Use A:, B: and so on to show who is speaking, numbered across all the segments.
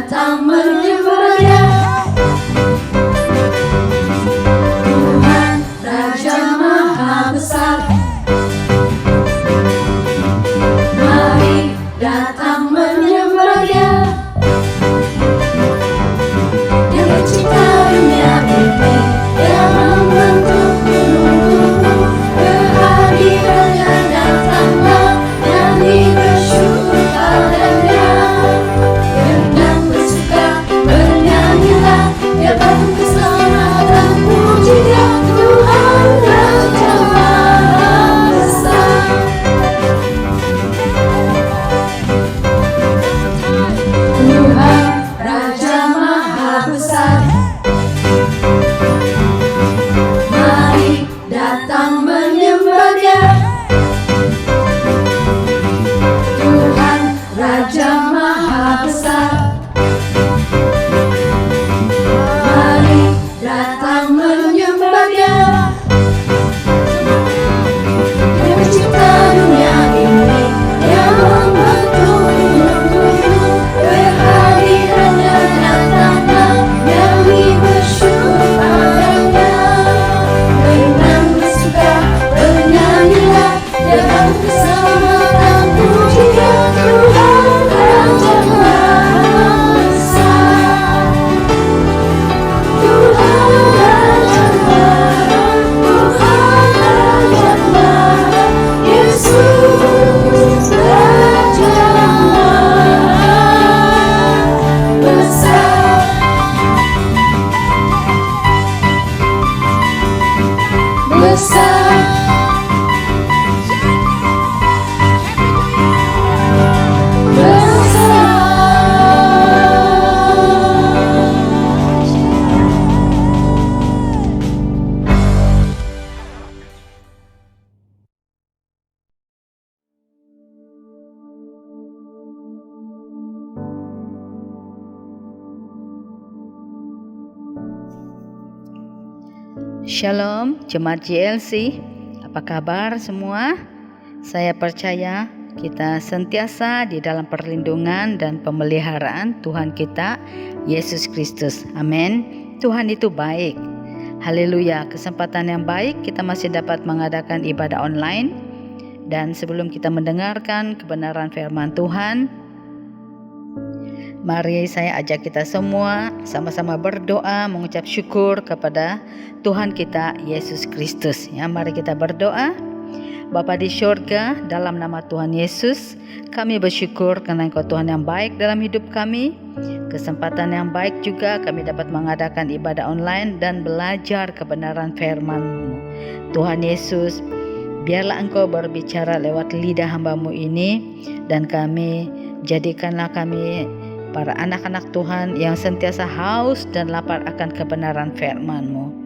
A: datang menyembah Dia. Tuhan Raja Maha Besar, mari datang menyembah Dia. Dia mencipta dunia ini, Dia membentuk gunung-gunung. Kehadirannya datanglah, nyanyi bersyukur padanya. Dengan bersuka bernyanyilah, Dia bantu keselamatan, puji Dia Tuhan Raja Maha Besar. Tuhan Raja Maha Besar, mari datang menyembah Dia. Tuhan Raja Maha Besar, mari datang menyembah Dia. Dia mencipta dunia ini, Dia membentuk gunung-gunung. Kehadirannya datanglah, nyanyi bersyukur padanya. Dengan bersuka bernyanyilah, Dia bantu keselamatan, puji Dia Tuhan Raja Maha Besar. Tuhan Raja Maha, Tuhan Raja Maha, Yesus Raja Maha Besar. Besar.
B: Shalom Jemaat JLC, apa kabar semua? Saya percaya kita sentiasa di dalam perlindungan dan pemeliharaan Tuhan kita, Yesus Kristus. Amin. Tuhan itu baik. Haleluya, kesempatan yang baik kita masih dapat mengadakan ibadah online. Dan sebelum kita mendengarkan kebenaran firman Tuhan, mari saya ajak kita semua sama-sama berdoa mengucap syukur kepada Tuhan kita Yesus Kristus. Ya, mari kita berdoa. Bapa di syurga, dalam nama Tuhan Yesus, kami bersyukur karena Engkau Tuhan yang baik dalam hidup kami. Kesempatan yang baik juga kami dapat mengadakan ibadah online dan belajar kebenaran firman-Mu. Tuhan Yesus, biarlah Engkau berbicara lewat lidah hamba-Mu ini, dan jadikanlah kami para anak-anak Tuhan yang sentiasa haus dan lapar akan kebenaran firman-Mu.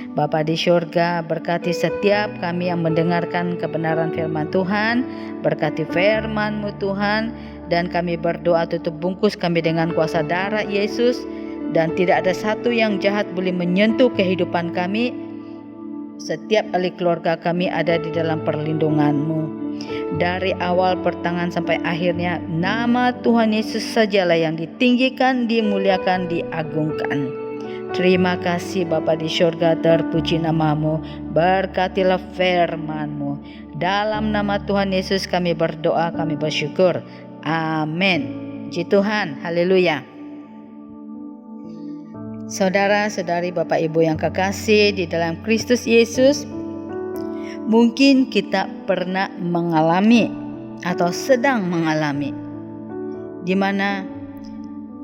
B: Bapa di syurga, berkati setiap kami yang mendengarkan kebenaran firman Tuhan, berkati firman-Mu Tuhan, dan kami berdoa tutup bungkus kami dengan kuasa darah Yesus, dan tidak ada satu yang jahat boleh menyentuh kehidupan kami. Setiap ahli keluarga kami ada di dalam perlindungan-Mu. Dari awal pertengahan sampai akhirnya, nama Tuhan Yesus sajalah yang ditinggikan, dimuliakan, diagungkan. Terima kasih Bapa di syurga, terpuji nama-Mu, berkatilah firman-Mu. Dalam nama Tuhan Yesus kami berdoa, kami bersyukur. Amin. Puji Tuhan, haleluya. Saudara-saudari, Bapak Ibu yang kekasih di dalam Kristus Yesus, mungkin kita pernah mengalami atau sedang mengalami di mana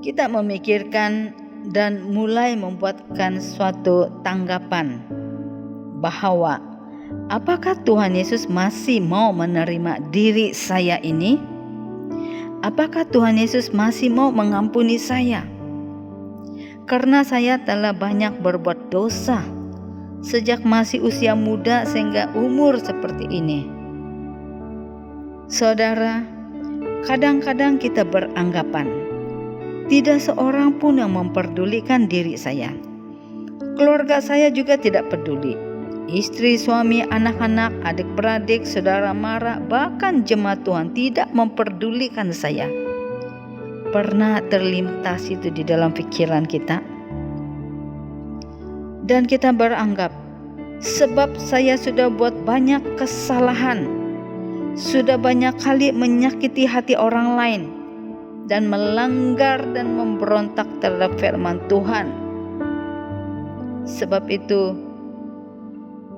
B: kita memikirkan dan mulai membuatkan suatu tanggapan bahwa apakah Tuhan Yesus masih mau menerima diri saya ini? Apakah Tuhan Yesus masih mau mengampuni saya? Karena saya telah banyak berbuat dosa sejak masih usia muda sehingga umur seperti ini. Saudara, kadang-kadang kita beranggapan tidak seorang pun yang memperdulikan diri saya. Keluarga saya juga tidak peduli. Istri, suami, anak-anak, adik-beradik, saudara mara, bahkan jemaat Tuhan tidak memperdulikan saya. pernah terlintas itu di dalam pikiran kita? Dan kita beranggap, sebab saya sudah buat banyak kesalahan, sudah banyak kali menyakiti hati orang lain, dan melanggar dan memberontak terhadap firman Tuhan. Sebab itu,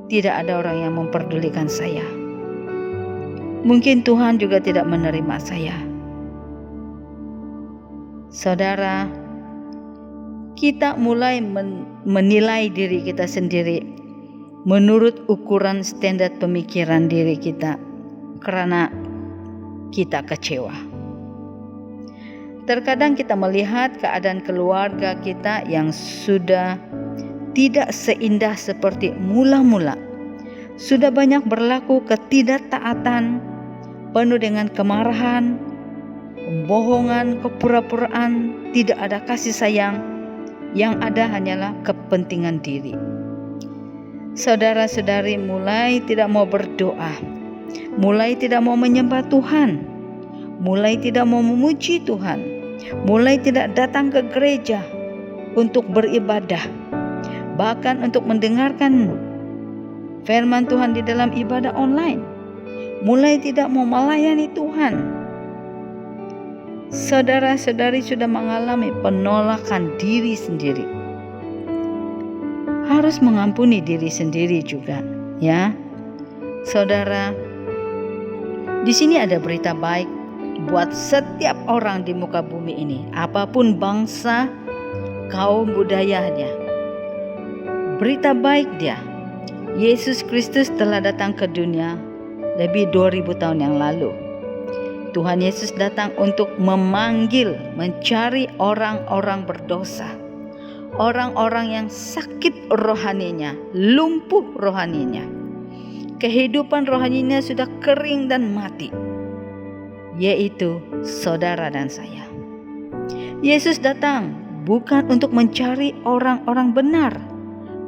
B: tidak ada orang yang memperdulikan saya. Mungkin Tuhan juga tidak menerima saya. Saudara, kita mulai menilai diri kita sendiri menurut ukuran standar pemikiran diri kita karena kita kecewa. Terkadang kita melihat keadaan keluarga kita yang sudah tidak seindah seperti mula-mula. Sudah banyak berlaku ketidaktaatan, penuh dengan kemarahan, pembohongan, kepura-puraan, tidak ada kasih sayang, yang ada hanyalah kepentingan diri. Saudara-saudari mulai tidak mau berdoa, mulai tidak mau menyembah Tuhan, mulai tidak mau memuji Tuhan, mulai tidak datang ke gereja untuk beribadah, bahkan untuk mendengarkan firman Tuhan di dalam ibadah online, mulai tidak mau melayani Tuhan. Saudara-saudari sudah mengalami penolakan diri sendiri. Harus mengampuni diri sendiri juga, ya. Saudara, di sini ada berita baik buat setiap orang di muka bumi ini, apapun bangsa, kaum, budayanya. Berita baik dia, Yesus Kristus telah datang ke dunia lebih 2000 tahun yang lalu. Tuhan Yesus datang untuk memanggil, mencari orang-orang berdosa, orang-orang yang sakit rohaninya, lumpuh rohaninya, kehidupan rohaninya sudah kering dan mati, yaitu saudara dan saya. Yesus datang bukan untuk mencari orang-orang benar,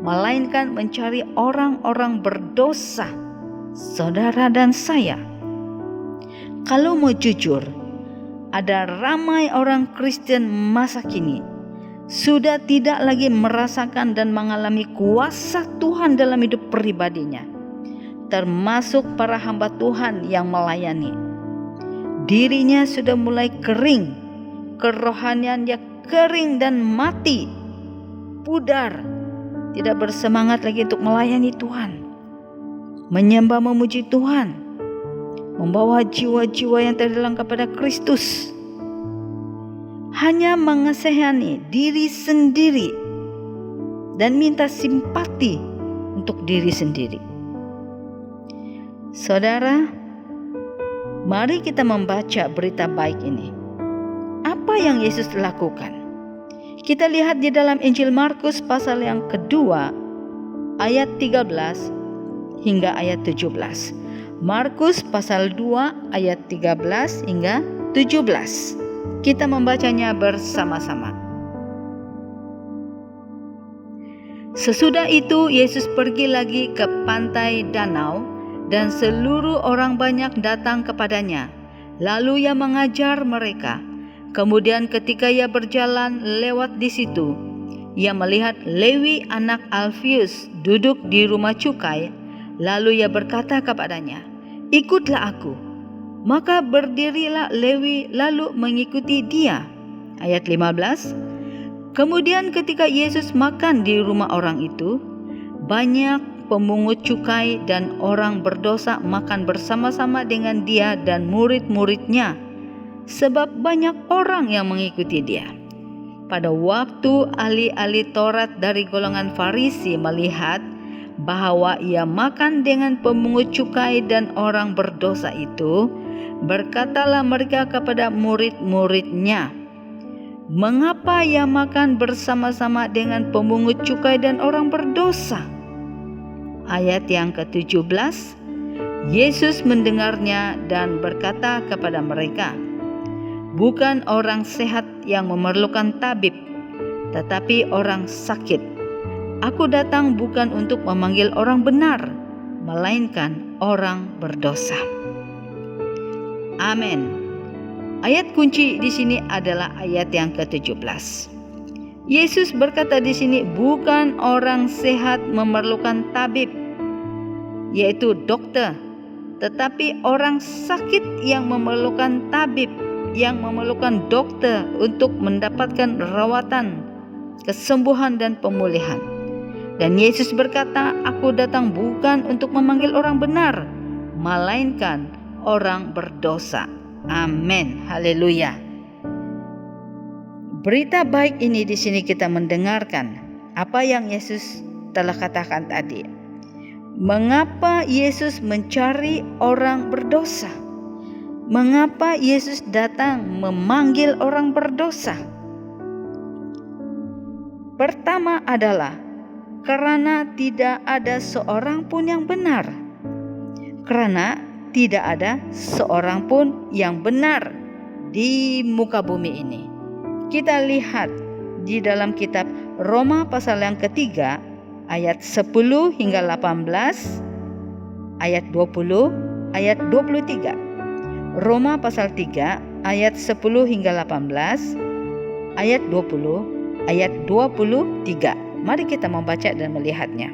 B: melainkan mencari orang-orang berdosa, saudara dan saya. Kalau mau jujur, ada ramai orang Kristen masa kini sudah tidak lagi merasakan dan mengalami kuasa Tuhan dalam hidup pribadinya, termasuk para hamba Tuhan yang melayani. Dirinya sudah mulai kering, kerohaniannya kering dan mati, pudar, tidak bersemangat lagi untuk melayani Tuhan, menyembah memuji Tuhan, membawa jiwa-jiwa yang terhilang kepada Kristus. Hanya mengasihani diri sendiri dan minta simpati untuk diri sendiri. Saudara, mari kita membaca berita baik ini. Apa yang Yesus lakukan? Kita lihat di dalam Injil Markus pasal yang kedua, ayat 13 hingga ayat 17. Markus pasal 2 ayat 13 hingga 17. Kita membacanya bersama-sama. Sesudah itu Yesus pergi lagi ke pantai danau dan seluruh orang banyak datang kepadanya. Lalu ia mengajar mereka. Kemudian ketika ia berjalan lewat di situ, ia melihat Lewi anak Alfius duduk di rumah cukai. Lalu ia berkata kepadanya, "Ikutlah aku." Maka berdirilah Lewi lalu mengikuti dia. Ayat 15. Kemudian ketika Yesus makan di rumah orang itu, banyak pemungut cukai dan orang berdosa makan bersama-sama dengan dia dan murid-muridnya, sebab banyak orang yang mengikuti dia. Pada waktu ahli-ahli Taurat dari golongan Farisi melihat bahwa ia makan dengan pemungut cukai dan orang berdosa itu, berkatalah mereka kepada murid-muridnya, "Mengapa ia makan bersama-sama dengan pemungut cukai dan orang berdosa?" Ayat yang ke-17, Yesus mendengarnya dan berkata kepada mereka, "Bukan orang sehat yang memerlukan tabib, tetapi orang sakit. Aku datang bukan untuk memanggil orang benar, melainkan orang berdosa." Amin. Ayat kunci di sini adalah ayat yang ke-17. Yesus berkata di sini, bukan orang sehat memerlukan tabib, yaitu dokter, tetapi orang sakit yang memerlukan tabib, yang memerlukan dokter untuk mendapatkan rawatan, kesembuhan dan pemulihan. Dan Yesus berkata, aku datang bukan untuk memanggil orang benar, melainkan orang berdosa. Amin. Haleluya. Berita baik ini di sini kita mendengarkan apa yang Yesus telah katakan tadi. Mengapa Yesus mencari orang berdosa? Mengapa Yesus datang memanggil orang berdosa? Pertama adalah karena tidak ada seorang pun yang benar. Karena tidak ada seorang pun yang benar di muka bumi ini. Kita lihat di dalam kitab Roma pasal yang ketiga, ayat 10 hingga 18, ayat 20, ayat 23. Roma pasal 3, ayat 10 hingga 18, ayat 20, ayat 23. Mari kita membaca dan melihatnya.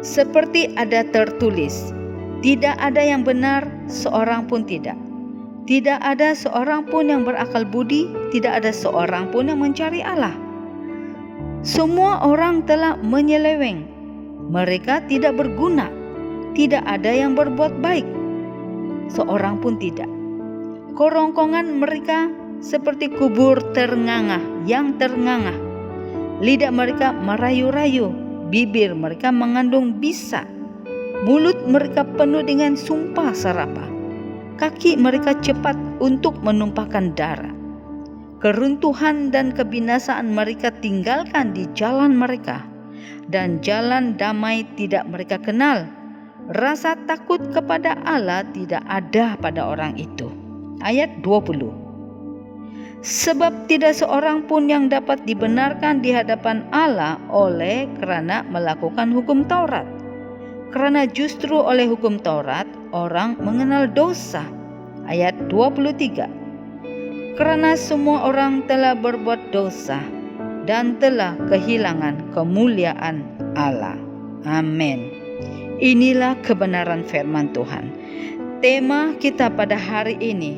B: Seperti ada tertulis, tidak ada yang benar, seorang pun tidak. Tidak ada seorang pun yang berakal budi, tidak ada seorang pun yang mencari Allah. Semua orang telah menyeleweng, mereka tidak berguna, tidak ada yang berbuat baik, seorang pun tidak. Kerongkongan mereka seperti kubur yang terngangah. Lidah mereka merayu-rayu, bibir mereka mengandung bisa, mulut mereka penuh dengan sumpah serapah, kaki mereka cepat untuk menumpahkan darah. Keruntuhan dan kebinasaan mereka tinggalkan di jalan mereka, dan jalan damai tidak mereka kenal. Rasa takut kepada Allah tidak ada pada orang itu. Ayat 20. Sebab tidak seorang pun yang dapat dibenarkan di hadapan Allah oleh kerana melakukan hukum Taurat. Kerana justru oleh hukum Taurat orang mengenal dosa. Ayat 23. Kerana semua orang telah berbuat dosa dan telah kehilangan kemuliaan Allah. Amin. Inilah kebenaran firman Tuhan. Tema kita pada hari ini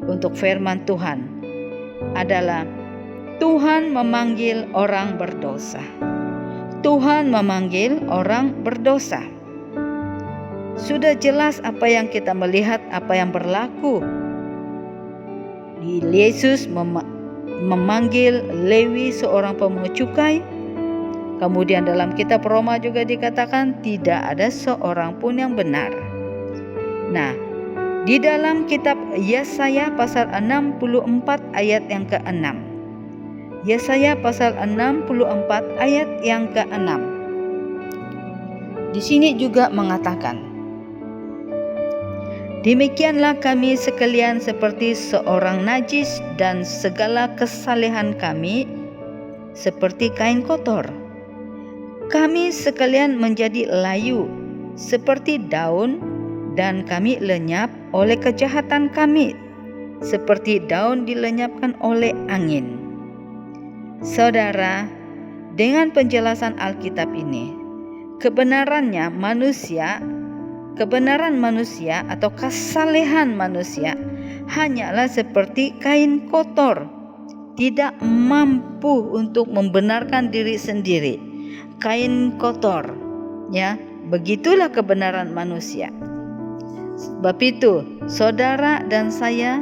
B: untuk firman Tuhan adalah Tuhan memanggil orang berdosa. Tuhan memanggil orang berdosa. Sudah jelas apa yang kita melihat, apa yang berlaku. Yesus memanggil Lewi, seorang pemungut cukai. Kemudian dalam kitab Roma juga dikatakan tidak ada seorang pun yang benar. Nah, di dalam kitab Yesaya pasal 64 ayat yang ke-6. Yesaya pasal 64 ayat yang ke-6. Di sini juga mengatakan, demikianlah kami sekalian seperti seorang najis, dan segala kesalehan kami seperti kain kotor. Kami sekalian menjadi layu seperti daun, dan kami lenyap oleh kejahatan kami, seperti daun dilenyapkan oleh angin. Saudara, dengan penjelasan Alkitab ini, kebenaran manusia atau kesalehan manusia hanyalah seperti kain kotor, tidak mampu untuk membenarkan diri sendiri. Kain kotor, ya, begitulah kebenaran manusia. Sebab itu, saudara dan saya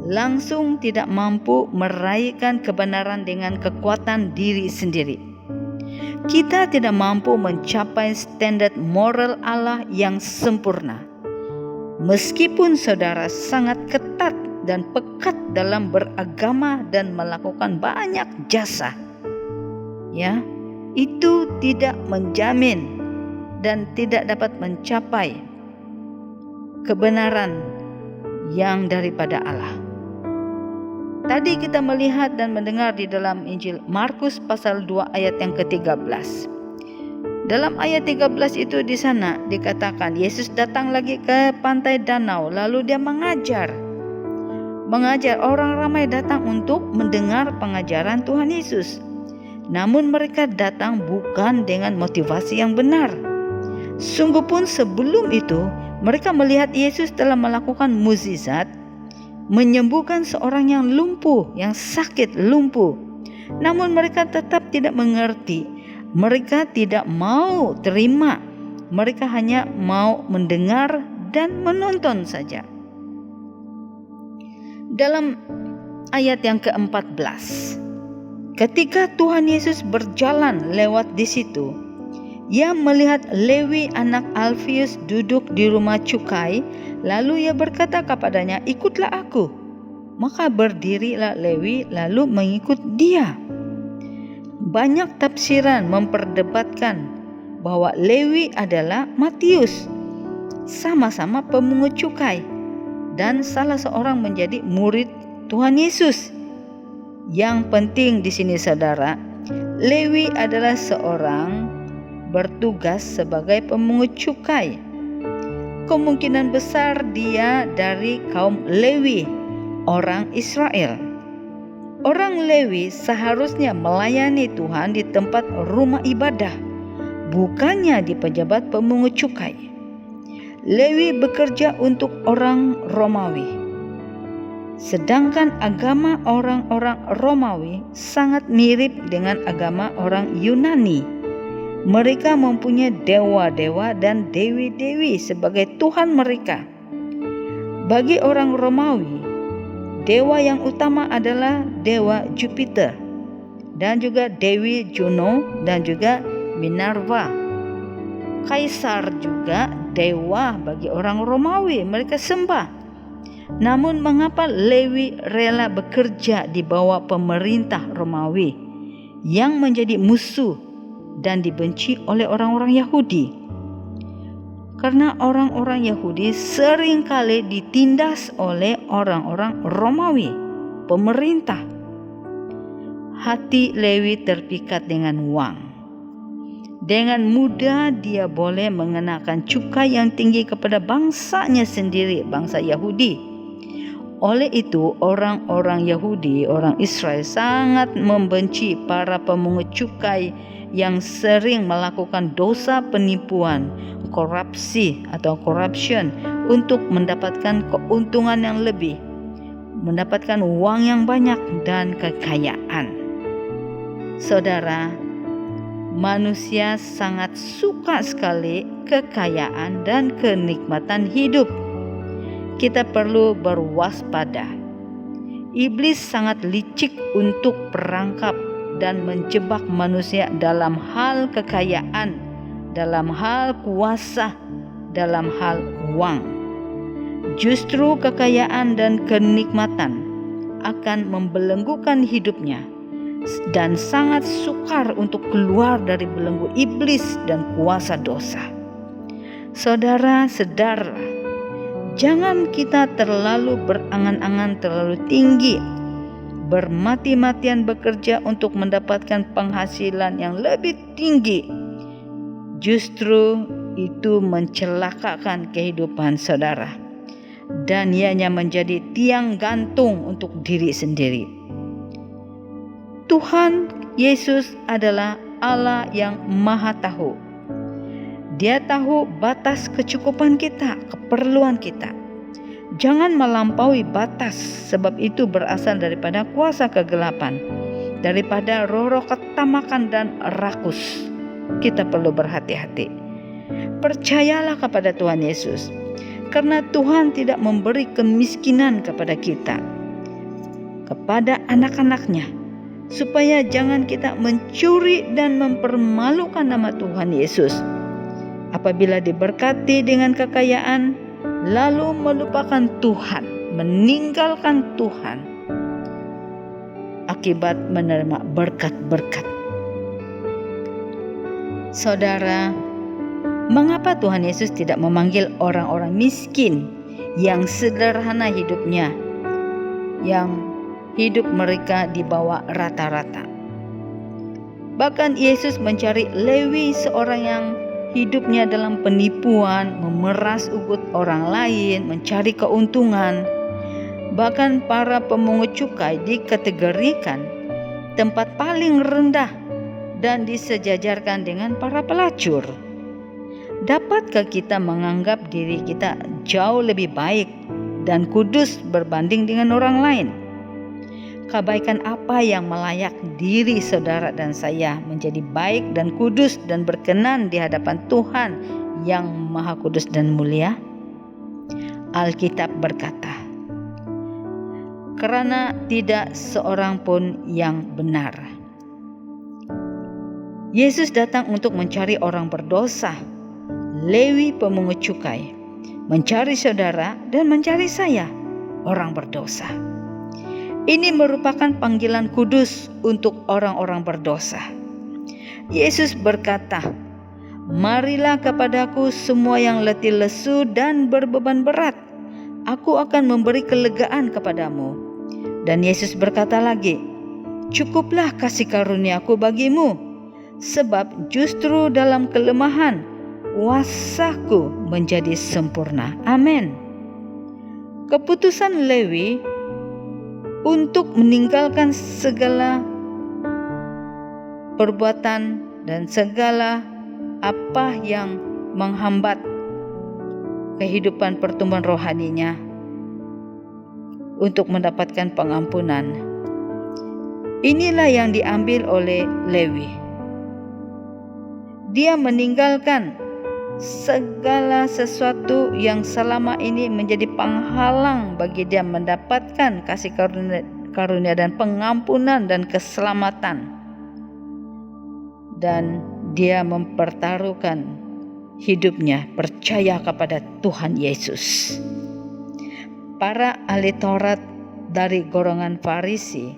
B: langsung tidak mampu meraihkan kebenaran dengan kekuatan diri sendiri. Kita tidak mampu mencapai standar moral Allah yang sempurna. Meskipun saudara sangat ketat dan pekat dalam beragama dan melakukan banyak jasa, ya, itu tidak menjamin dan tidak dapat mencapai kebenaran yang daripada Allah. Tadi kita melihat dan mendengar di dalam Injil Markus pasal 2 ayat yang ke-13. Dalam ayat 13 itu di sana dikatakan Yesus datang lagi ke pantai danau, lalu dia mengajar. Orang ramai datang untuk mendengar pengajaran Tuhan Yesus. Namun mereka datang bukan dengan motivasi yang benar. Sungguh pun sebelum itu mereka melihat Yesus telah melakukan mukjizat, menyembuhkan seorang yang lumpuh, yang sakit lumpuh. Namun mereka tetap tidak mengerti. Mereka tidak mau terima. Mereka hanya mau mendengar dan menonton saja. Dalam ayat yang ke-14, ketika Tuhan Yesus berjalan lewat di situ, ia melihat Lewi anak Alfius duduk di rumah cukai. Lalu ia berkata kepadanya, "Ikutlah aku." Maka berdirilah Lewi lalu mengikut dia. Banyak tafsiran memperdebatkan bahwa Lewi adalah Matius, sama-sama pemungut cukai dan salah seorang menjadi murid Tuhan Yesus. Yang penting di sini saudara, Lewi adalah seorang bertugas sebagai pemungut cukai. Kemungkinan besar dia dari kaum Lewi, orang Israel. Orang Lewi seharusnya melayani Tuhan di tempat rumah ibadah, bukannya di pejabat pemungut cukai. Lewi bekerja untuk orang Romawi. Sedangkan agama orang-orang Romawi sangat mirip dengan agama orang Yunani. Mereka mempunyai dewa-dewa dan dewi-dewi sebagai Tuhan mereka. Bagi orang Romawi, dewa yang utama adalah dewa Jupiter dan juga dewi Juno dan juga Minerva. Kaisar juga dewa bagi orang Romawi, mereka sembah. Namun mengapa Lewi rela bekerja di bawah pemerintah Romawi yang menjadi musuh dan dibenci oleh orang-orang Yahudi? Karena orang-orang Yahudi seringkali ditindas oleh orang-orang Romawi, pemerintah. Hati Lewi terpikat dengan uang. Dengan mudah dia boleh mengenakan cukai yang tinggi kepada bangsanya sendiri, bangsa Yahudi. Oleh itu orang-orang Yahudi, orang Israel sangat membenci para pemungut cukai yang sering melakukan dosa penipuan, korupsi atau corruption untuk mendapatkan keuntungan yang lebih, mendapatkan uang yang banyak dan kekayaan. Saudara, manusia sangat suka sekali kekayaan dan kenikmatan hidup. Kita perlu berwaspada. Iblis sangat licik untuk perangkap dan menjebak manusia dalam hal kekayaan, dalam hal kuasa, dalam hal uang. Justru kekayaan dan kenikmatan akan membelenggukan hidupnya dan sangat sukar untuk keluar dari belenggu iblis dan kuasa dosa. Saudara, sedarlah, jangan kita terlalu berangan-angan terlalu tinggi, bermati-matian bekerja untuk mendapatkan penghasilan yang lebih tinggi. Justru itu mencelakakan kehidupan saudara, dan ianya menjadi tiang gantung untuk diri sendiri. Tuhan Yesus adalah Allah yang Maha Tahu. Dia tahu batas kecukupan kita, keperluan kita. Jangan melampaui batas, sebab itu berasal daripada kuasa kegelapan, daripada roh-roh ketamakan dan rakus. Kita perlu berhati-hati. Percayalah kepada Tuhan Yesus, karena Tuhan tidak memberi kemiskinan kepada kita, kepada anak-anaknya, supaya jangan kita mencuri dan mempermalukan nama Tuhan Yesus. Apabila diberkati dengan kekayaan, lalu melupakan Tuhan, meninggalkan Tuhan, akibat menerima berkat-berkat. Saudara, mengapa Tuhan Yesus tidak memanggil orang-orang miskin yang sederhana hidupnya, yang hidup mereka di bawah rata-rata? Bahkan Yesus mencari Lewi, seorang yang hidupnya dalam penipuan, memeras ugut orang lain, mencari keuntungan. Bahkan para pemungut cukai dikategorikan tempat paling rendah dan disejajarkan dengan para pelacur. Dapatkah kita menganggap diri kita jauh lebih baik dan kudus berbanding dengan orang lain? Kebaikan apa yang melayak diri saudara dan saya menjadi baik dan kudus dan berkenan di hadapan Tuhan yang Maha Kudus dan mulia? Alkitab berkata, karena tidak seorang pun yang benar. Yesus datang untuk mencari orang berdosa, Lewi pemungut cukai, mencari saudara dan mencari saya, orang berdosa. Ini merupakan panggilan kudus untuk orang-orang berdosa. Yesus berkata, "Marilah kepadaku semua yang letih lesu dan berbeban berat, aku akan memberi kelegaan kepadamu." Dan Yesus berkata lagi, "Cukuplah kasih karuniaku bagimu, sebab justru dalam kelemahan kuasaku menjadi sempurna." Amin. Keputusan Lewi untuk meninggalkan segala perbuatan dan segala apa yang menghambat kehidupan pertumbuhan rohaninya untuk mendapatkan pengampunan. Inilah yang diambil oleh Lewi. Dia meninggalkan segala sesuatu yang selama ini menjadi penghalang bagi dia mendapatkan kasih karunia dan pengampunan dan keselamatan. Dan dia mempertaruhkan hidupnya percaya kepada Tuhan Yesus. Para ahli Taurat dari golongan Farisi,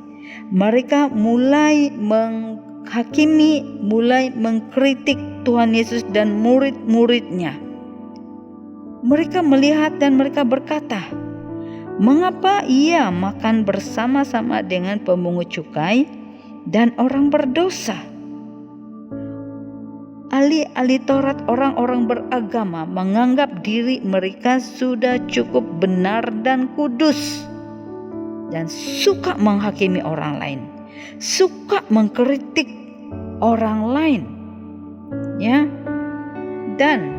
B: mereka mulai menghakimi, mulai mengkritik Tuhan Yesus dan murid-muridnya. Mereka melihat dan mereka berkata, "Mengapa ia makan bersama-sama dengan pemungut cukai dan orang berdosa?" Ahli-ahli Taurat, orang-orang beragama, menganggap diri mereka sudah cukup benar dan kudus dan suka menghakimi orang lain, suka mengkritik orang lain. Ya, dan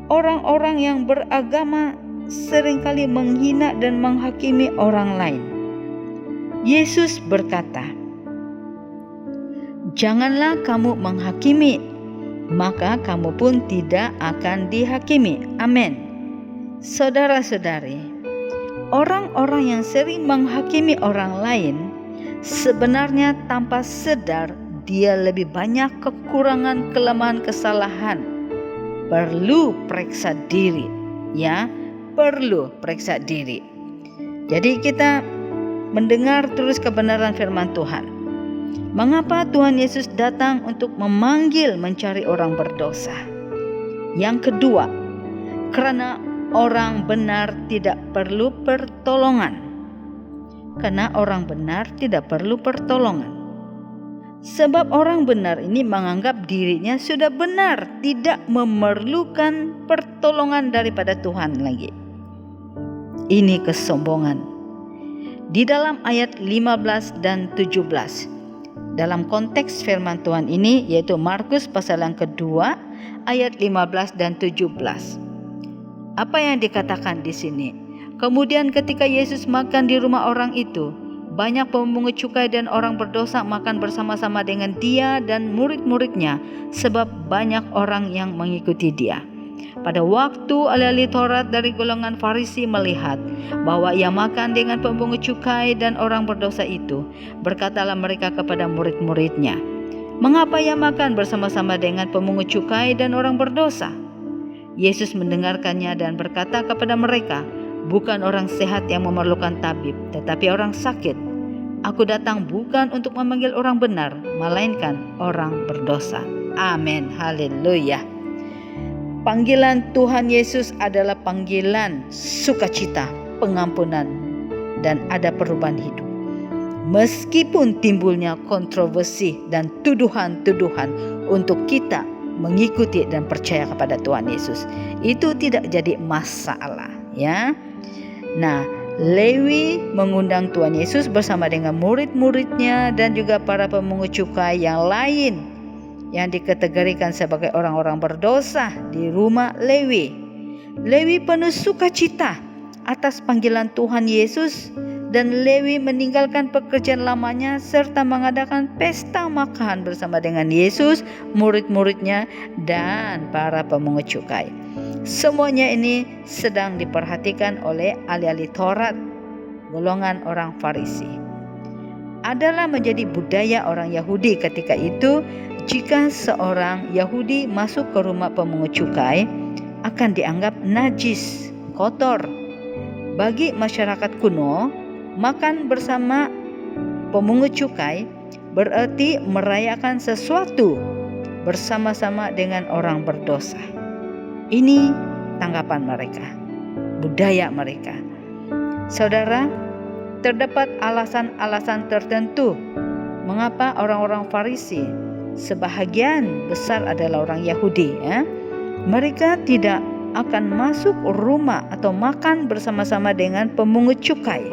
B: orang-orang yang beragama seringkali menghina dan menghakimi orang lain. Yesus berkata, "Janganlah kamu menghakimi, maka kamu pun tidak akan dihakimi." Amin. Saudara-saudari, orang-orang yang sering menghakimi orang lain sebenarnya tanpa sadar dia lebih banyak kekurangan, kelemahan, kesalahan. Perlu periksa diri, ya, perlu periksa diri. Jadi kita mendengar terus kebenaran firman Tuhan. Mengapa Tuhan Yesus datang untuk memanggil mencari orang berdosa? Yang kedua, karena orang benar tidak perlu pertolongan. Karena orang benar tidak perlu pertolongan. Sebab orang benar ini menganggap dirinya sudah benar, tidak memerlukan pertolongan daripada Tuhan lagi. Ini kesombongan. Di dalam ayat 15 dan 17, dalam konteks firman Tuhan ini, yaitu Markus pasal yang kedua ayat 15 dan 17. Apa yang dikatakan di sini? Kemudian ketika Yesus makan di rumah orang itu, banyak pemungut cukai dan orang berdosa makan bersama-sama dengan dia dan murid-muridnya, sebab banyak orang yang mengikuti dia. Pada waktu ahli-ahli Taurat dari golongan Farisi melihat bahwa ia makan dengan pemungut cukai dan orang berdosa itu, berkatalah mereka kepada murid-muridnya, "Mengapa ia makan bersama-sama dengan pemungut cukai dan orang berdosa?" Yesus mendengarkannya dan berkata kepada mereka, "Bukan orang sehat yang memerlukan tabib, tetapi orang sakit. Aku datang bukan untuk memanggil orang benar, melainkan orang berdosa." Amin. Haleluya. Panggilan Tuhan Yesus adalah panggilan sukacita, pengampunan, dan ada perubahan hidup. Meskipun timbulnya kontroversi dan tuduhan-tuduhan untuk kita mengikuti dan percaya kepada Tuhan Yesus, itu tidak jadi masalah, ya. Nah, Lewi mengundang Tuhan Yesus bersama dengan murid-muridnya dan juga para pemungut cukai yang lain yang dikategorikan sebagai orang-orang berdosa di rumah Lewi. Lewi penuh sukacita atas panggilan Tuhan Yesus, dan Lewi meninggalkan pekerjaan lamanya serta mengadakan pesta makan bersama dengan Yesus, murid-muridnya, dan para pemungut cukai. Semuanya ini sedang diperhatikan oleh ahli-ahli Taurat, golongan orang Farisi. Adalah menjadi budaya orang Yahudi ketika itu, jika seorang Yahudi masuk ke rumah pemungut cukai akan dianggap najis, kotor. Bagi masyarakat kuno, makan bersama pemungut cukai berarti merayakan sesuatu bersama-sama dengan orang berdosa. Ini tanggapan mereka, budaya mereka. Saudara, terdapat alasan-alasan tertentu mengapa orang-orang Farisi, sebahagian besar adalah orang Yahudi, ya, mereka tidak akan masuk rumah atau makan bersama-sama dengan pemungut cukai.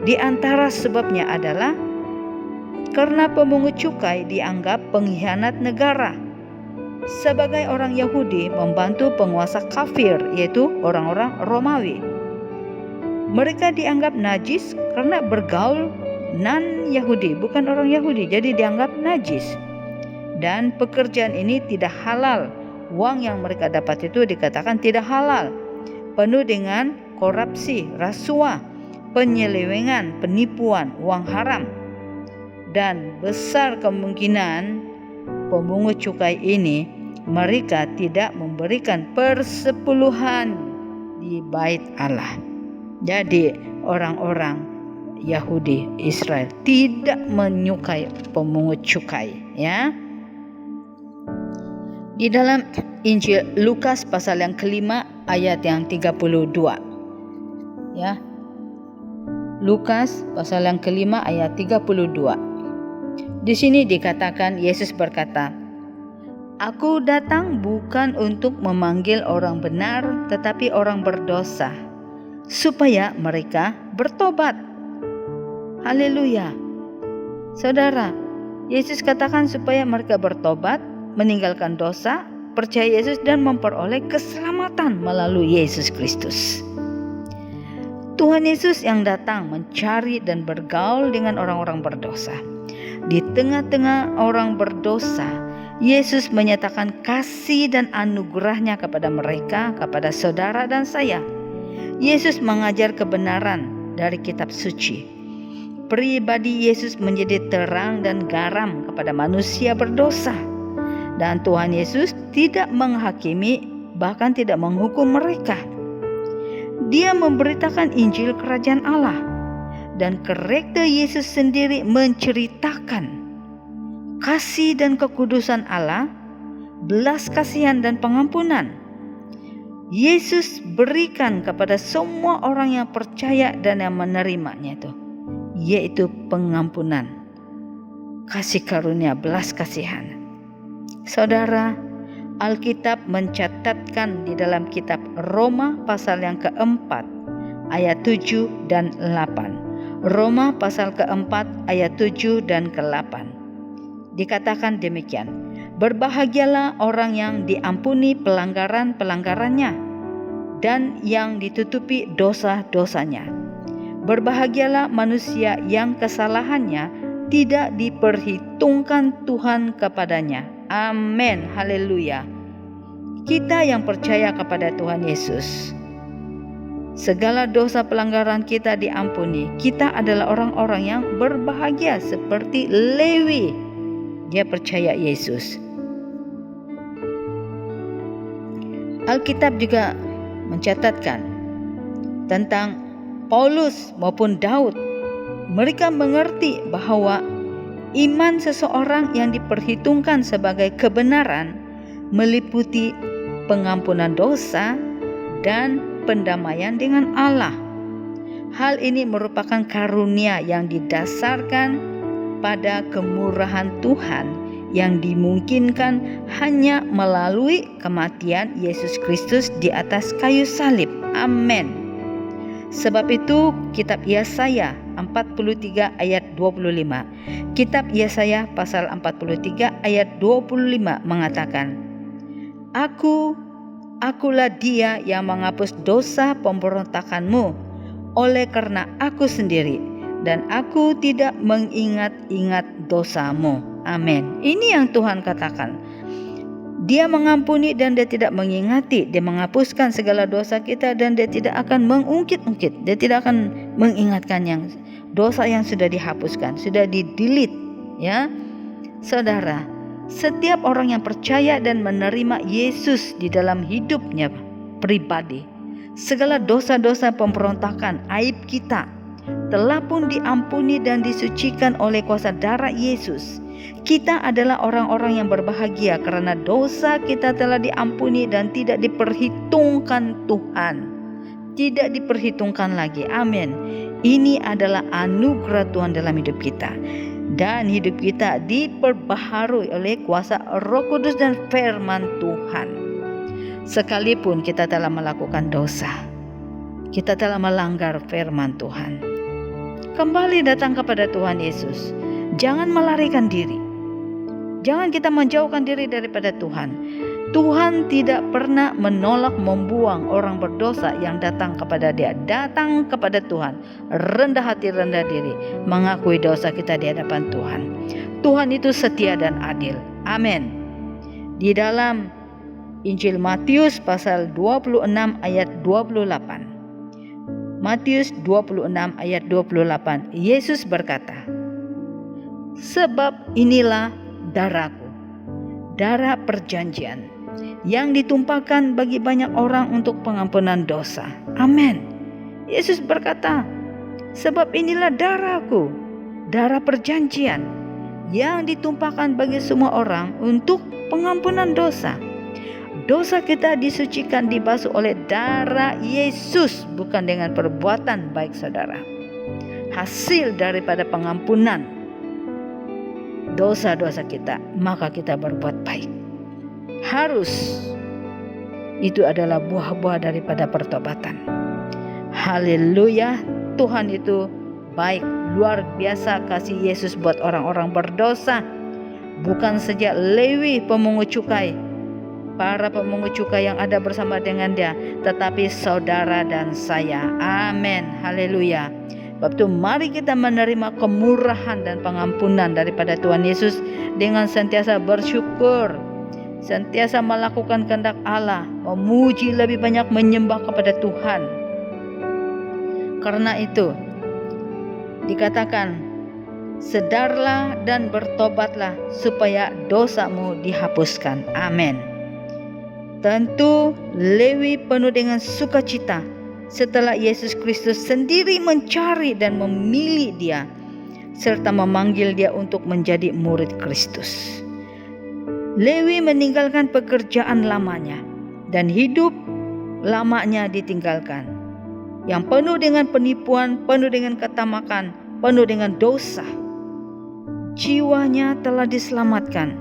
B: Di antara sebabnya adalah karena pemungut cukai dianggap pengkhianat negara. Sebagai orang Yahudi membantu penguasa kafir, yaitu orang-orang Romawi. Mereka dianggap najis karena bergaul non-Yahudi, bukan orang Yahudi, jadi dianggap najis. Dan pekerjaan ini tidak halal. Uang yang mereka dapat itu dikatakan tidak halal, penuh dengan korupsi, rasuah, penyelewengan, penipuan, uang haram. Dan besar kemungkinan pemungut cukai ini mereka tidak memberikan persepuluhan di bait Allah. Jadi orang-orang Yahudi Israel tidak menyukai pemungut cukai, ya. Di dalam Injil Lukas pasal yang kelima ayat yang 32, ya. Lukas pasal yang kelima ayat 32. Di sini dikatakan Yesus berkata, "Aku datang bukan untuk memanggil orang benar, tetapi orang berdosa, supaya mereka bertobat." Haleluya. Saudara, Yesus katakan supaya mereka bertobat, meninggalkan dosa, percaya Yesus, dan memperoleh keselamatan melalui Yesus Kristus. Tuhan Yesus yang datang mencari dan bergaul dengan orang-orang berdosa. Di tengah-tengah orang berdosa, Yesus menyatakan kasih dan anugerahnya kepada mereka, kepada saudara dan saya. Yesus mengajar kebenaran dari kitab suci. Pribadi Yesus menjadi terang dan garam kepada manusia berdosa. Dan Tuhan Yesus tidak menghakimi, bahkan tidak menghukum mereka. Dia memberitakan Injil Kerajaan Allah. Dan karakter Yesus sendiri menceritakan kasih dan kekudusan Allah, belas kasihan dan pengampunan. Yesus berikan kepada semua orang yang percaya dan yang menerimanya itu, yaitu pengampunan, kasih karunia, belas kasihan. Saudara, Alkitab mencatatkan di dalam kitab Roma pasal yang keempat ayat 7 dan 8. Roma pasal keempat ayat 7 dan ke-8. Dikatakan demikian, "Berbahagialah orang yang diampuni pelanggaran-pelanggarannya dan yang ditutupi dosa-dosanya. Berbahagialah manusia yang kesalahannya tidak diperhitungkan Tuhan kepadanya." Amin, haleluya. Kita yang percaya kepada Tuhan Yesus, segala dosa pelanggaran kita diampuni. Kita adalah orang-orang yang berbahagia seperti Lewi. Dia percaya Yesus. Alkitab juga mencatatkan tentang Paulus maupun Daud. Mereka mengerti bahwa iman seseorang yang diperhitungkan sebagai kebenaran meliputi pengampunan dosa dan pendamaian dengan Allah. Hal ini merupakan karunia yang didasarkan pada kemurahan Tuhan yang dimungkinkan hanya melalui kematian Yesus Kristus di atas kayu salib. Amin. Sebab itu kitab Yesaya 43 ayat 25. Kitab Yesaya pasal 43 ayat 25 mengatakan, Akulah dia yang menghapus dosa pemberontakanmu, oleh karena aku sendiri, dan aku tidak mengingat-ingat dosamu. Amin. Ini yang Tuhan katakan. Dia mengampuni dan dia tidak mengingati. Dia menghapuskan segala dosa kita dan dia tidak akan mengungkit-ungkit. Dia tidak akan mengingatkan yang dosa yang sudah dihapuskan, sudah di-delete, ya. Saudara, setiap orang yang percaya dan menerima Yesus di dalam hidupnya pribadi, segala dosa-dosa pemberontakan, aib kita telah pun diampuni dan disucikan oleh kuasa darah Yesus. Kita adalah orang-orang yang berbahagia karena dosa kita telah diampuni dan tidak diperhitungkan Tuhan. Tidak diperhitungkan lagi. Amin. Ini adalah anugerah Tuhan dalam hidup kita. Dan hidup kita diperbaharui oleh kuasa Roh Kudus dan firman Tuhan. Sekalipun kita telah melakukan dosa, kita telah melanggar firman Tuhan, kembali datang kepada Tuhan Yesus. Jangan melarikan diri. Jangan kita menjauhkan diri daripada Tuhan. Tuhan tidak pernah menolak membuang orang berdosa yang datang kepada Dia. Datang kepada Tuhan, rendah hati, rendah diri, mengakui dosa kita di hadapan Tuhan. Tuhan itu setia dan adil. Amin. Di dalam Injil Matius pasal 26 ayat 28. Matius 26 ayat 28. Yesus berkata, sebab inilah darahku, darah perjanjian, yang ditumpahkan bagi banyak orang untuk pengampunan dosa. Amin. Yesus berkata, sebab inilah darahku, darah perjanjian, yang ditumpahkan bagi semua orang untuk pengampunan dosa. Dosa kita disucikan, dibasuh oleh darah Yesus, bukan dengan perbuatan baik saudara. Hasil daripada pengampunan dosa-dosa kita, maka kita berbuat baik. Harus. Itu adalah buah-buah daripada pertobatan. Haleluya. Tuhan itu baik. Luar biasa kasih Yesus buat orang-orang berdosa. Bukan saja Lewi pemungut cukai, para pemungut cukai yang ada bersama dengan Dia, tetapi saudara dan saya. Amin. Haleluya. Sebab itu mari kita menerima kemurahan dan pengampunan daripada Tuhan Yesus dengan sentiasa bersyukur, sentiasa melakukan kehendak Allah, memuji lebih banyak, menyembah kepada Tuhan. Karena itu dikatakan, sedarlah dan bertobatlah supaya dosamu dihapuskan. Amin. Tentu Lewi penuh dengan sukacita setelah Yesus Kristus sendiri mencari dan memilih dia, serta memanggil dia untuk menjadi murid Kristus. Lewi meninggalkan pekerjaan lamanya dan hidup lamanya ditinggalkan, yang penuh dengan penipuan, penuh dengan ketamakan, penuh dengan dosa. Jiwanya telah diselamatkan,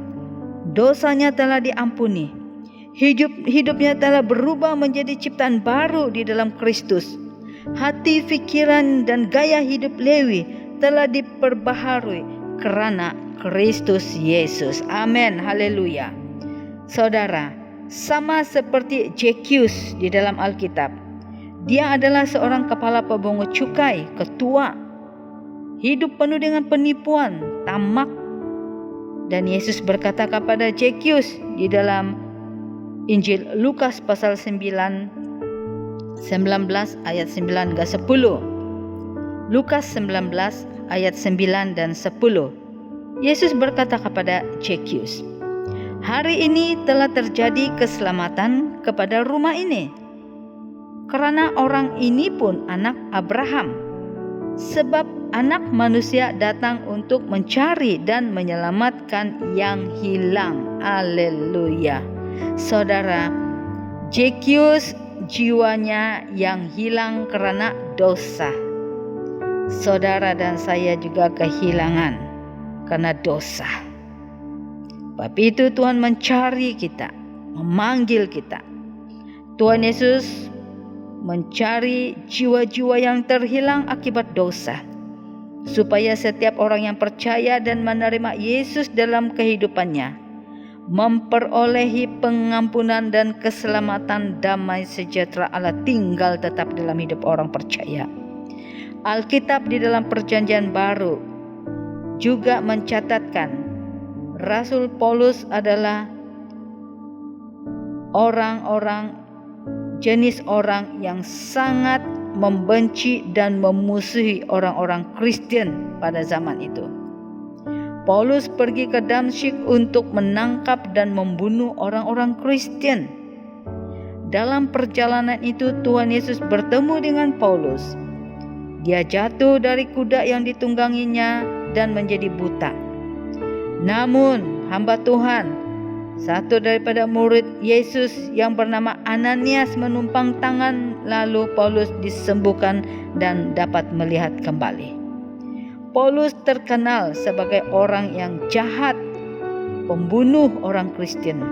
B: dosanya telah diampuni. Hidupnya telah berubah menjadi ciptaan baru di dalam Kristus. Hati, pikiran, dan gaya hidup Lewi telah diperbaharui karena Kristus Yesus. Amin. Haleluya. Saudara, sama seperti Zacchaeus di dalam Alkitab, dia adalah seorang kepala pemungut cukai, ketua. Hidup penuh dengan penipuan, tamak. Dan Yesus berkata kepada Zacchaeus di dalam Injil Lukas pasal 19 ayat 9 ke 10. Lukas 19 ayat 9 dan 10. Yesus berkata kepada Zacchaeus, hari ini telah terjadi keselamatan kepada rumah ini, karena orang ini pun anak Abraham. Sebab anak manusia datang untuk mencari dan menyelamatkan yang hilang. Haleluya. Saudara, Zacchaeus jiwanya yang hilang karena dosa. saudara dan saya juga kehilangan karena dosa. Sebab itu Tuhan mencari kita, memanggil kita. Tuhan Yesus mencari jiwa-jiwa yang terhilang akibat dosa, supaya setiap orang yang percaya dan menerima Yesus dalam kehidupannya memperolehi pengampunan dan keselamatan. Damai sejahtera Allah tinggal tetap dalam hidup orang percaya. Alkitab di dalam Perjanjian Baru juga mencatatkan Rasul Paulus adalah jenis orang yang sangat membenci dan memusuhi orang-orang Kristen pada zaman itu. Paulus pergi ke Damsyik untuk menangkap dan membunuh orang-orang Kristen. Dalam perjalanan itu Tuhan Yesus bertemu dengan Paulus. Dia jatuh dari kuda yang ditungganginya dan menjadi buta. Namun hamba Tuhan, satu daripada murid Yesus yang bernama Ananias menumpang tangan, lalu Paulus disembuhkan dan dapat melihat kembali. Paulus terkenal sebagai orang yang jahat, pembunuh orang Kristen.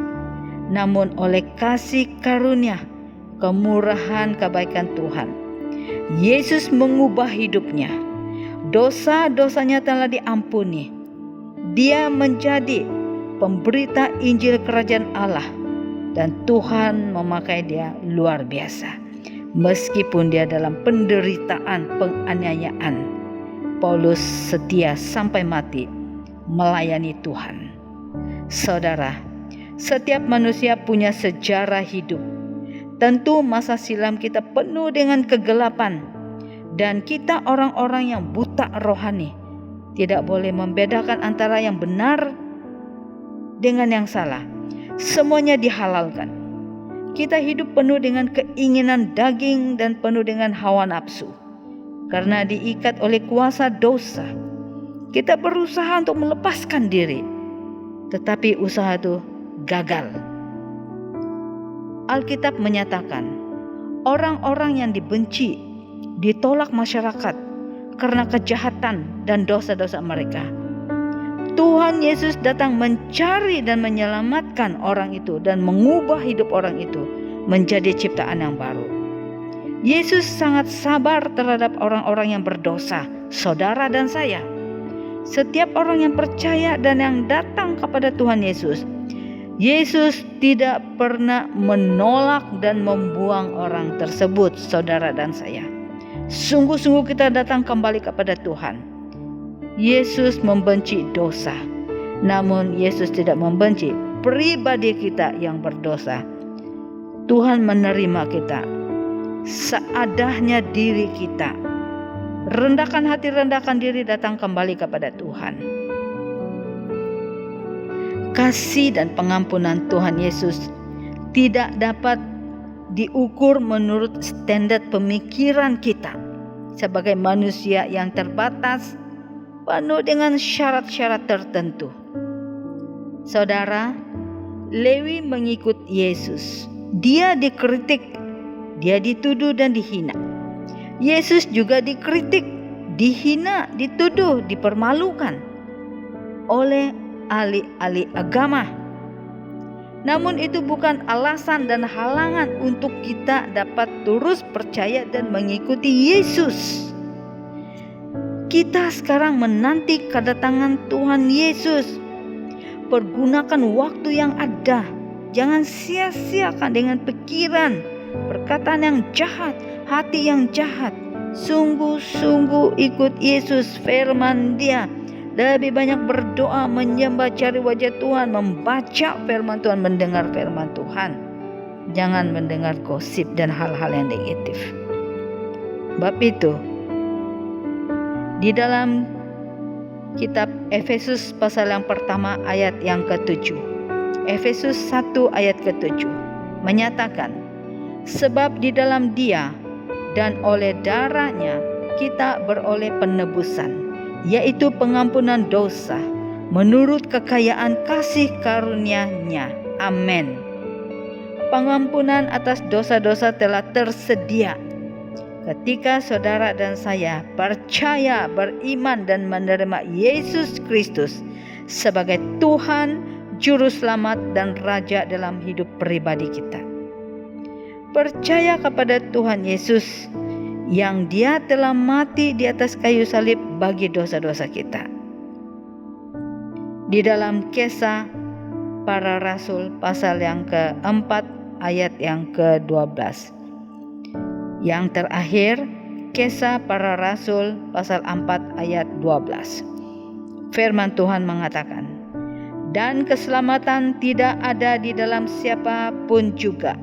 B: Namun oleh kasih karunia, kemurahan, kebaikan Tuhan, Yesus mengubah hidupnya. Dosa-dosanya telah diampuni. Dia menjadi pemberita Injil Kerajaan Allah, dan Tuhan memakai dia luar biasa. Meskipun dia dalam penderitaan, penganiayaan, Paulus setia sampai mati melayani Tuhan. Saudara, setiap manusia punya sejarah hidup. Tentu masa silam kita penuh dengan kegelapan, dan kita orang-orang yang buta rohani tidak boleh membedakan antara yang benar dengan yang salah. Semuanya dihalalkan. Kita hidup penuh dengan keinginan daging dan penuh dengan hawa nafsu. Karena diikat oleh kuasa dosa, kita berusaha untuk melepaskan diri, tetapi usaha itu gagal. Alkitab menyatakan orang-orang yang dibenci, ditolak masyarakat karena kejahatan dan dosa-dosa mereka. Tuhan Yesus datang mencari dan menyelamatkan orang itu dan mengubah hidup orang itu menjadi ciptaan yang baru. Yesus sangat sabar terhadap orang-orang yang berdosa, saudara dan saya. Setiap orang yang percaya dan yang datang kepada Tuhan Yesus, Yesus tidak pernah menolak dan membuang orang tersebut, saudara dan saya. Sungguh-sungguh kita datang kembali kepada Tuhan. Yesus membenci dosa, namun Yesus tidak membenci pribadi kita yang berdosa. Tuhan menerima kita seadanya diri kita. Rendahkan hati, rendahkan diri, datang kembali kepada Tuhan. Kasih dan pengampunan Tuhan Yesus tidak dapat diukur menurut standar pemikiran kita sebagai manusia yang terbatas, penuh dengan syarat-syarat tertentu. Saudara, Lewi mengikut Yesus. Dia dikritik, dia dituduh dan dihina. Yesus juga dikritik, dihina, dituduh, dipermalukan oleh ahli-ahli agama. Namun itu bukan alasan dan halangan untuk kita dapat terus percaya dan mengikuti Yesus. Kita sekarang menanti kedatangan Tuhan Yesus. Pergunakan waktu yang ada. Jangan sia-siakan dengan pikiran, perkataan yang jahat, hati yang jahat. Sungguh-sungguh ikut Yesus, firman Dia. Lebih banyak berdoa, menyembah, cari wajah Tuhan, membaca firman Tuhan, mendengar firman Tuhan. Jangan mendengar gosip dan hal-hal yang negatif. Bab itu, di dalam kitab Efesus pasal yang pertama ayat yang ke-7. Efesus 1 ayat ke-7 menyatakan, sebab di dalam Dia dan oleh darahnya kita beroleh penebusan, yaitu pengampunan dosa menurut kekayaan kasih karunia-Nya. Amin. Pengampunan atas dosa-dosa telah tersedia ketika saudara dan saya percaya, beriman dan menerima Yesus Kristus sebagai Tuhan, Juru Selamat dan Raja dalam hidup pribadi kita. Percaya kepada Tuhan Yesus yang Dia telah mati di atas kayu salib bagi dosa-dosa kita. Di dalam Kisah Para Rasul pasal yang keempat ayat yang ke-12. Yang terakhir, Kisah Para Rasul pasal 4 ayat 12. Firman Tuhan mengatakan, dan keselamatan tidak ada di dalam siapapun juga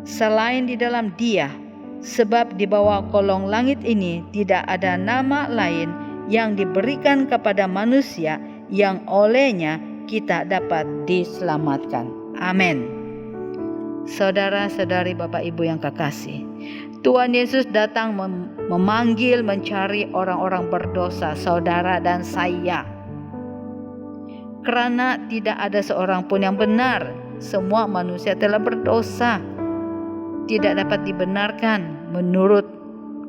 B: selain di dalam Dia, sebab di bawah kolong langit ini tidak ada nama lain yang diberikan kepada manusia yang olehnya kita dapat diselamatkan. Amin. Saudara-saudari, Bapak Ibu yang kekasih, Tuhan Yesus datang memanggil, mencari orang-orang berdosa, saudara dan saya. Karena tidak ada seorang pun yang benar, semua manusia telah berdosa, tidak dapat dibenarkan menurut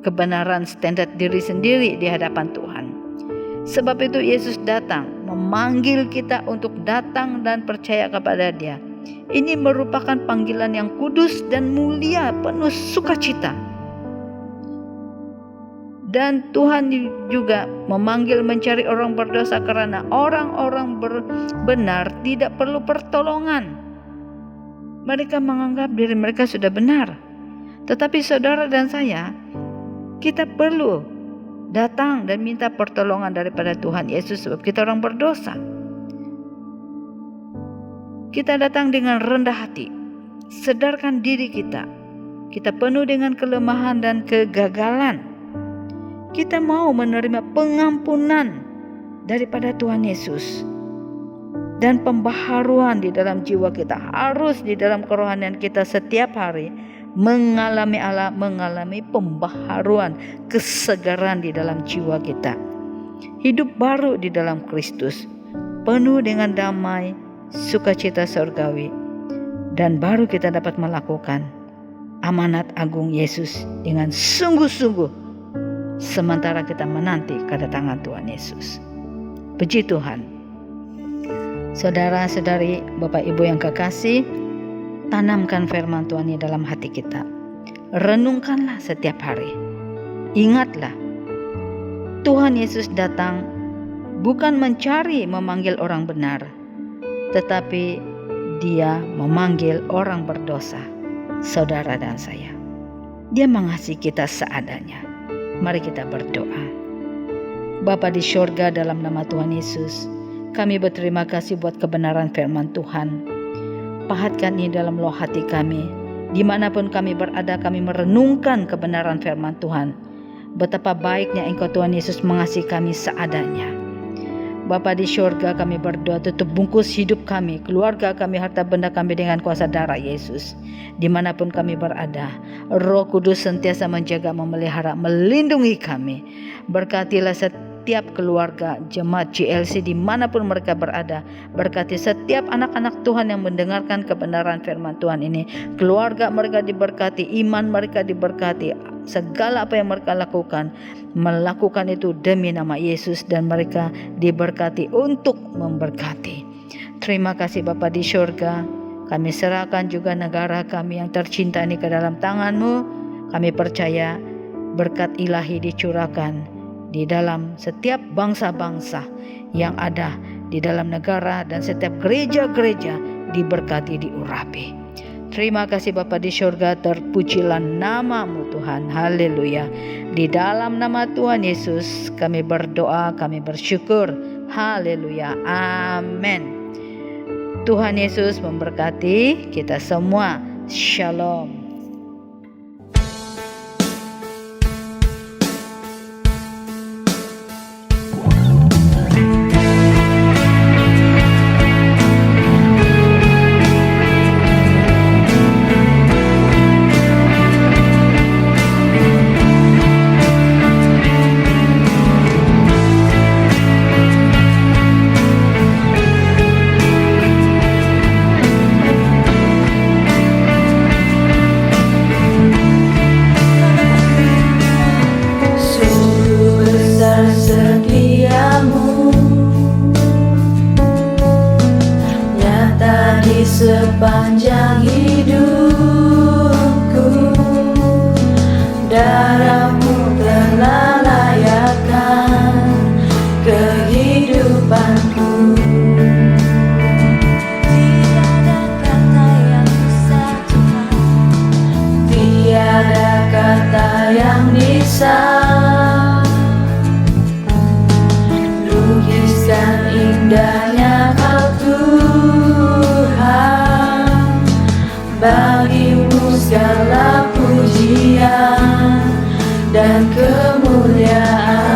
B: kebenaran standar diri sendiri di hadapan Tuhan. Sebab itu Yesus datang memanggil kita untuk datang dan percaya kepada Dia. Ini merupakan panggilan yang kudus dan mulia, penuh sukacita. Dan Tuhan juga memanggil mencari orang berdosa karena orang-orang benar tidak perlu pertolongan. Mereka menganggap diri mereka sudah benar. Tetapi saudara dan saya, kita perlu datang dan minta pertolongan daripada Tuhan Yesus sebab kita orang berdosa. Kita datang dengan rendah hati, sedarkan diri kita. Kita penuh dengan kelemahan dan kegagalan. Kita mau menerima pengampunan daripada Tuhan Yesus. Dan pembaharuan di dalam jiwa kita, harus di dalam kerohanian kita setiap hari mengalami pembaharuan, kesegaran di dalam jiwa kita. Hidup baru di dalam Kristus, penuh dengan damai, sukacita surgawi, dan baru kita dapat melakukan amanat agung Yesus dengan sungguh-sungguh sementara kita menanti kedatangan Tuhan Yesus. Puji Tuhan. Saudara-saudari, Bapak Ibu yang kekasih, tanamkan firman Tuhan di dalam hati kita. Renungkanlah setiap hari. Ingatlah, Tuhan Yesus datang bukan mencari memanggil orang benar, tetapi Dia memanggil orang berdosa, saudara dan saya. Dia mengasihi kita seadanya. Mari kita berdoa. Bapa di syurga, dalam nama Tuhan Yesus, kami berterima kasih buat kebenaran firman Tuhan. Pahatkan ini dalam loh hati kami. Dimanapun kami berada, kami merenungkan kebenaran firman Tuhan. Betapa baiknya Engkau Tuhan Yesus mengasihi kami seadanya. Bapa di syurga, kami berdoa, tutup bungkus hidup kami, keluarga kami, harta benda kami dengan kuasa darah Yesus. Dimanapun kami berada, Roh Kudus sentiasa menjaga, memelihara, melindungi kami. Berkatilah setiap keluarga jemaat GLC dimanapun mereka berada. Berkati setiap anak-anak Tuhan yang mendengarkan kebenaran firman Tuhan ini. Keluarga mereka diberkati, iman mereka diberkati. Segala apa yang mereka lakukan, melakukan itu demi nama Yesus, dan mereka diberkati untuk memberkati. Terima kasih Bapa di syurga. Kami serahkan juga negara kami yang tercinta ini ke dalam tangan-Mu. Kami percaya berkat ilahi dicurahkan di dalam setiap bangsa-bangsa yang ada di dalam negara, dan setiap gereja-gereja diberkati, diurapi. Terima kasih Bapa di syurga, terpujilah nama-Mu Tuhan. Haleluya. Di dalam nama Tuhan Yesus kami berdoa, kami bersyukur. Haleluya. Amin. Tuhan Yesus memberkati kita semua. Shalom.
A: indahnya Kau Tuhan, bagimu segala pujian dan kemuliaan.